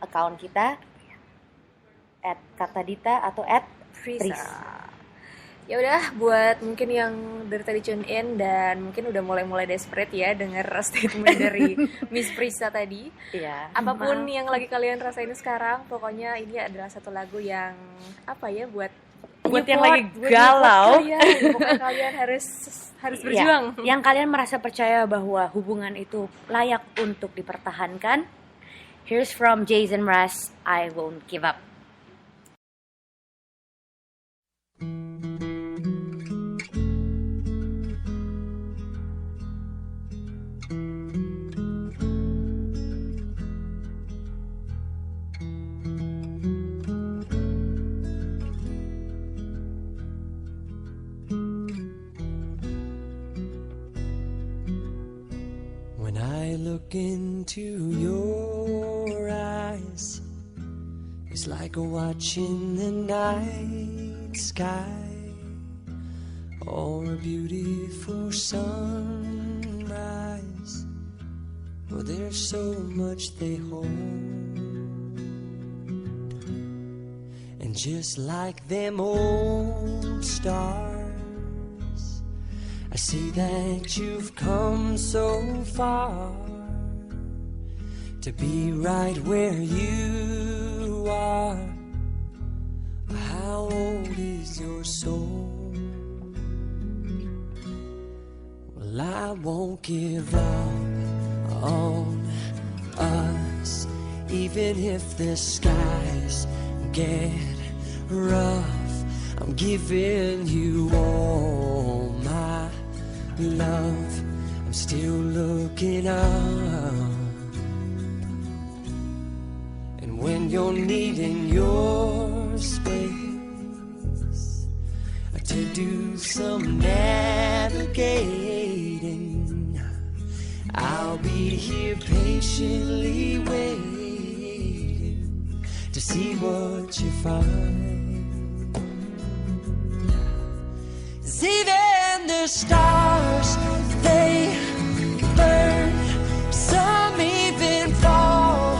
account kita @katadita atau @tris. Ya udah, buat mungkin yang dari tadi tune in dan mungkin udah mulai desperate ya denger statement dari Miss Prisa tadi. Iya. Apapun yang lagi kalian rasain sekarang, pokoknya ini adalah satu lagu yang apa ya buat yang lagi galau. Pokoknya kalian harus berjuang. Yang kalian merasa percaya bahwa hubungan itu layak untuk dipertahankan. Here's from Jason Mraz, I Won't Give Up. When I look into your eyes, it's like watching the night sky or a beautiful sunrise. Oh, there's so much they hold, and just like them old stars, I see that you've come so far to be right where you are. How old is your soul? Well, I won't give up on us, even if the skies get rough. I'm giving you all my love. I'm still looking up, and when you're needing your space to do some navigating, I'll be here patiently waiting to see what you find. 'Cause even the stars, they burn. Some even fall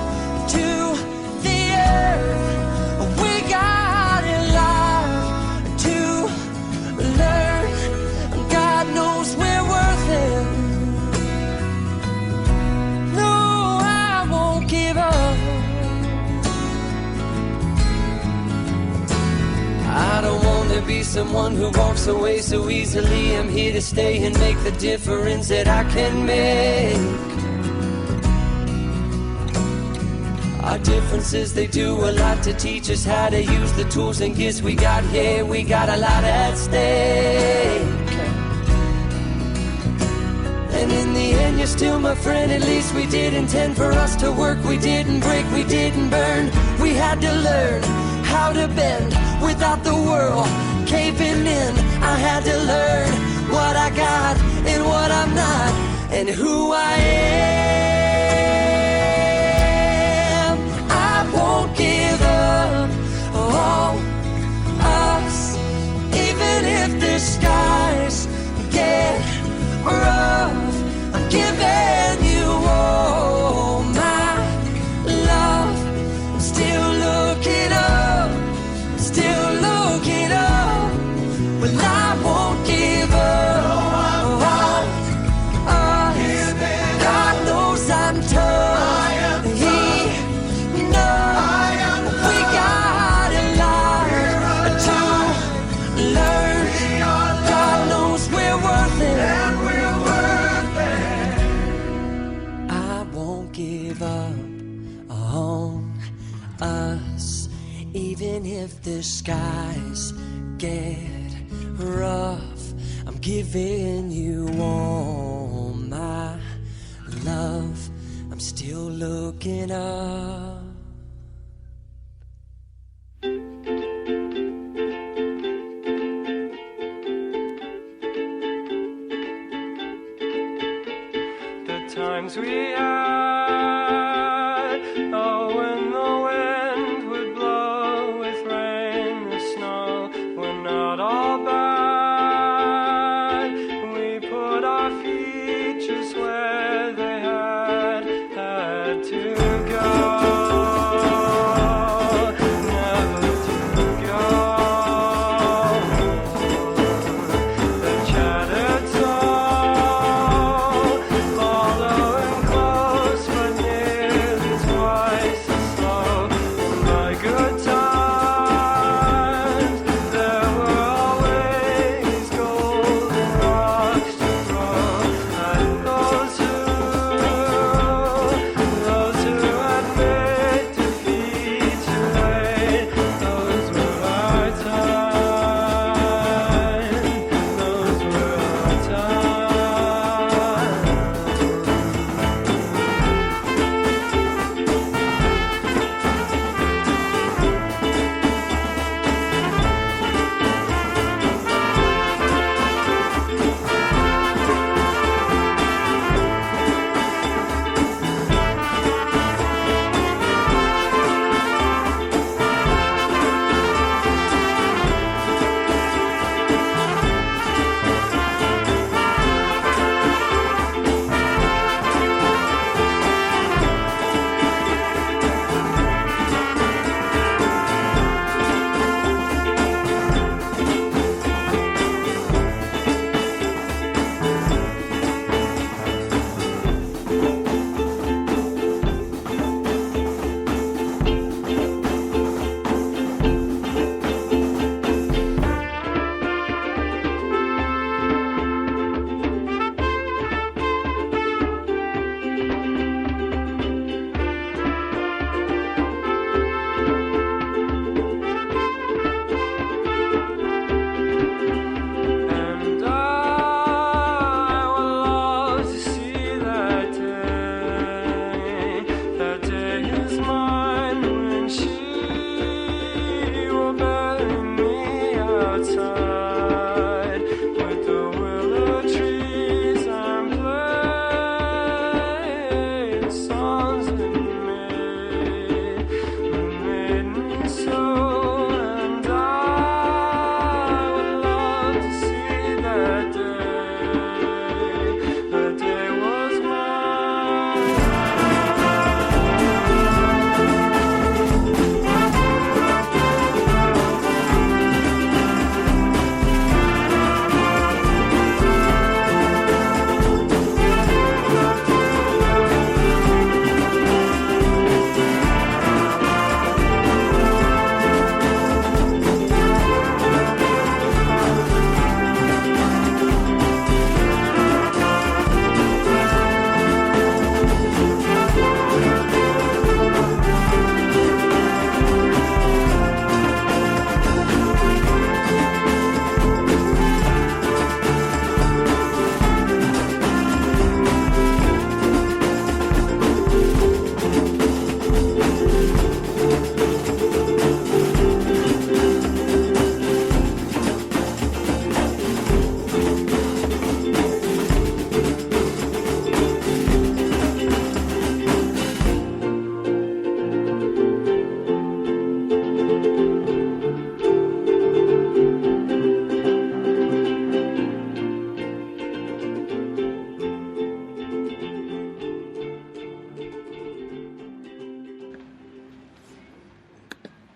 to the earth. We got a lot to learn. God knows we're worth it. No, I won't give up. I don't want to be someone who walks away so easily. I'm here to stay and make the difference that I can make. Our differences, they do a lot to teach us how to use the tools and gifts we got here. We got a lot at stake. And in the end, you're still my friend. At least we did intend for us to work. We didn't break, we didn't burn. We had to learn how to bend without the world caving in. I had to learn what I got and what I'm not, and who I am. I won't give up on us, even if the skies get rough. I'm giving you all my love. I'm still looking up, still looking up. Well, I won't give up on us. God knows I'm tough. He knows we got a lot to learn. God knows we're worth it. I won't give up on us, even if the skies get rough. I'm giving you all my love. I'm still looking up. The times we had, oh, when the wind would blow with rain and snow, were not all bad. We put our feet just where they had to go.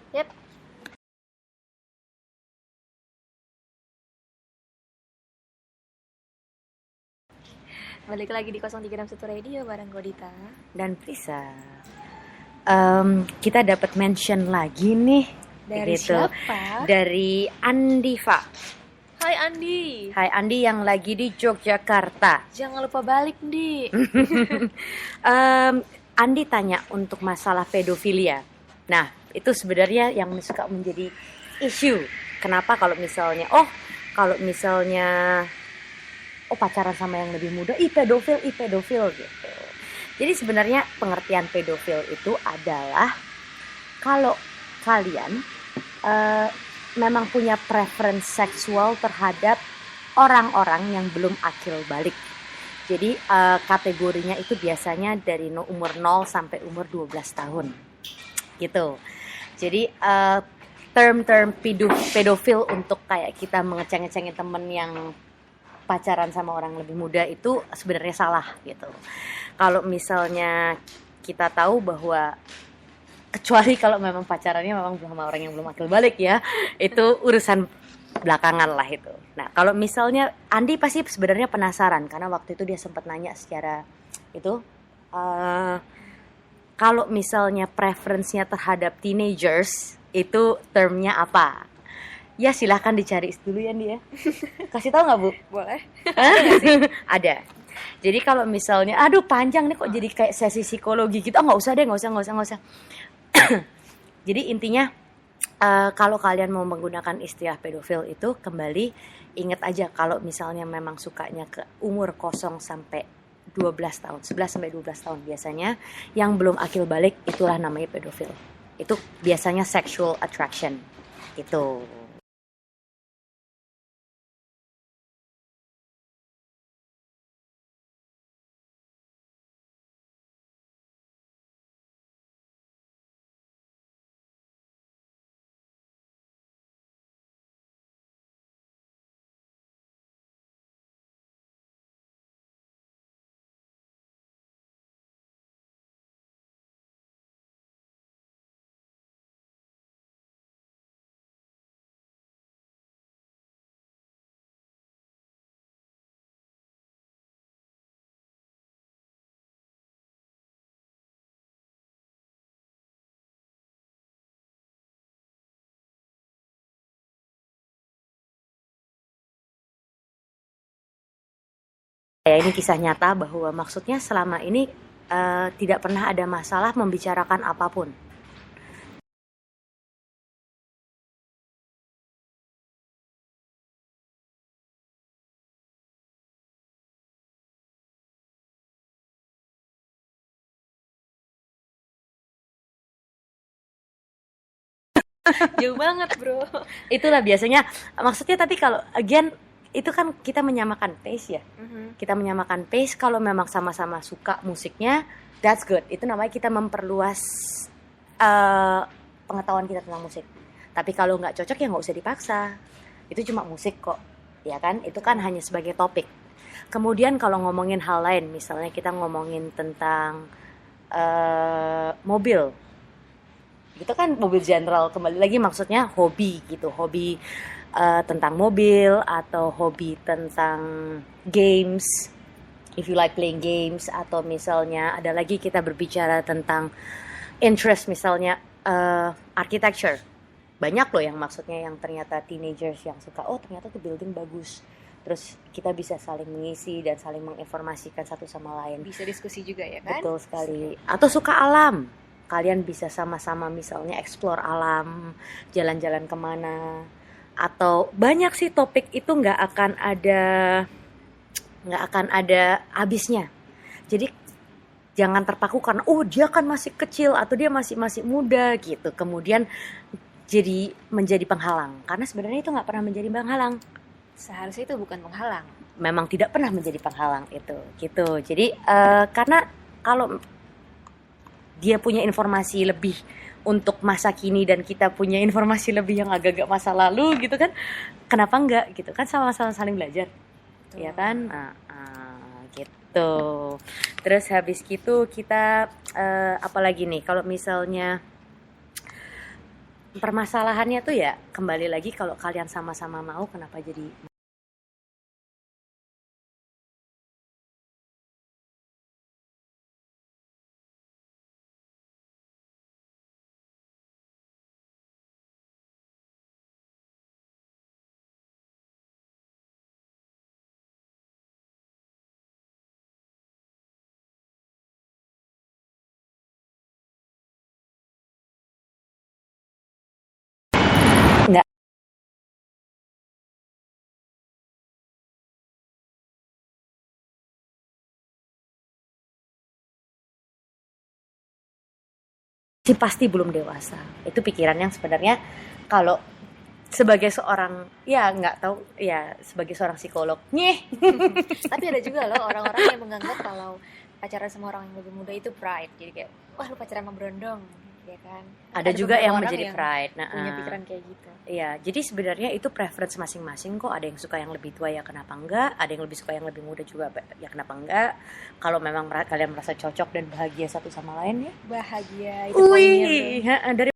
Yap. Balik lagi di 0361 Radio bareng Godita. Dan Prisa. Kita dapat mention lagi nih. Dari gitu. siapa? Dari Andiva. Hai Andi. Hai Andi yang lagi di Yogyakarta. Jangan lupa balik, Di. Andi tanya untuk masalah pedofilia. Nah, itu sebenarnya yang suka menjadi isu. Kenapa kalau misalnya pacaran sama yang lebih muda, pedofil gitu. Jadi sebenarnya pengertian pedofil itu adalah kalau kalian memang punya preference seksual terhadap orang-orang yang belum akil balik. Jadi kategorinya itu biasanya dari umur 0 sampai umur 12 tahun. Gitu. Jadi term-term pedofil untuk kayak kita mengeceng-ngecengin temen yang pacaran sama orang lebih muda itu sebenarnya salah gitu. Kalau misalnya kita tahu bahwa kecuali kalau memang pacarannya memang sama orang yang belum akil balik ya, itu urusan belakangan lah itu. Nah, kalau misalnya Andi pasti sebenarnya penasaran karena waktu itu dia sempat nanya secara itu kalau misalnya preferensinya terhadap teenagers itu termnya apa? Ya silahkan dicari dulu ya dia. Kasih tahu nggak Bu? Boleh. Ada. Jadi kalau misalnya, aduh panjang nih kok jadi kayak sesi psikologi gitu. Nggak usah deh, nggak usah. Jadi intinya kalau kalian mau menggunakan istilah pedofil itu kembali ingat aja kalau misalnya memang sukanya ke umur 0 sampai 12 tahun, 11 sampai 12 tahun biasanya yang belum akil balik itulah namanya pedofil. Itu biasanya sexual attraction. Gitu. Ya, ini kisah nyata bahwa maksudnya selama ini tidak pernah ada masalah membicarakan apapun. Jauh banget, Bro. Itulah biasanya maksudnya, tapi kalau again itu kan kita menyamakan pace ya. Kita menyamakan pace kalau memang sama-sama suka musiknya, that's good. Itu namanya kita memperluas pengetahuan kita tentang musik. Tapi kalau nggak cocok ya nggak usah dipaksa. Itu cuma musik kok, ya kan? Itu kan hanya sebagai topik. Kemudian kalau ngomongin hal lain, misalnya kita ngomongin tentang mobil, itu kan mobil general, kembali lagi maksudnya hobi gitu, hobi tentang mobil atau hobi tentang games, if you like playing games, atau misalnya ada lagi kita berbicara tentang interest, misalnya architecture. Banyak loh yang maksudnya yang ternyata teenagers yang suka, oh ternyata tuh building bagus, terus kita bisa saling mengisi dan saling menginformasikan satu sama lain. Bisa diskusi juga ya kan? Betul sekali. Atau suka alam, kalian bisa sama-sama misalnya explore alam, jalan-jalan kemana. Atau banyak sih topik itu nggak akan ada habisnya. Jadi jangan terpaku karena oh dia kan masih kecil atau dia masih muda gitu. Kemudian jadi menjadi penghalang, karena sebenarnya itu nggak pernah menjadi penghalang. Seharusnya itu bukan penghalang. Memang tidak pernah menjadi penghalang itu, gitu. Jadi karena kalau dia punya informasi lebih untuk masa kini dan kita punya informasi lebih yang agak-agak masa lalu gitu kan, kenapa enggak gitu kan, sama-sama saling belajar. Betul. Ya kan, gitu. Terus habis gitu kita apalagi nih kalau misalnya permasalahannya tuh ya kembali lagi kalau kalian sama-sama mau, kenapa jadi nggak sih, pasti belum dewasa. Itu pikiran yang sebenarnya kalau sebagai seorang, ya nggak tahu ya, sebagai seorang psikolog Tapi ada juga loh orang-orang yang menganggap kalau pacaran sama orang yang lebih muda itu pride. Jadi kayak, wah lu pacaran sama berondong, ya kan? ada juga beberapa yang orang menjadi pride. Nah, punya pikiran kayak gitu. iya, jadi sebenarnya itu preference masing-masing kok. Ada yang suka yang lebih tua, ya kenapa enggak? Ada yang lebih suka yang lebih muda juga, ya kenapa enggak? Kalau memang kalian merasa cocok dan bahagia satu sama lain, ya Bahagia itu poinnya. wih, dari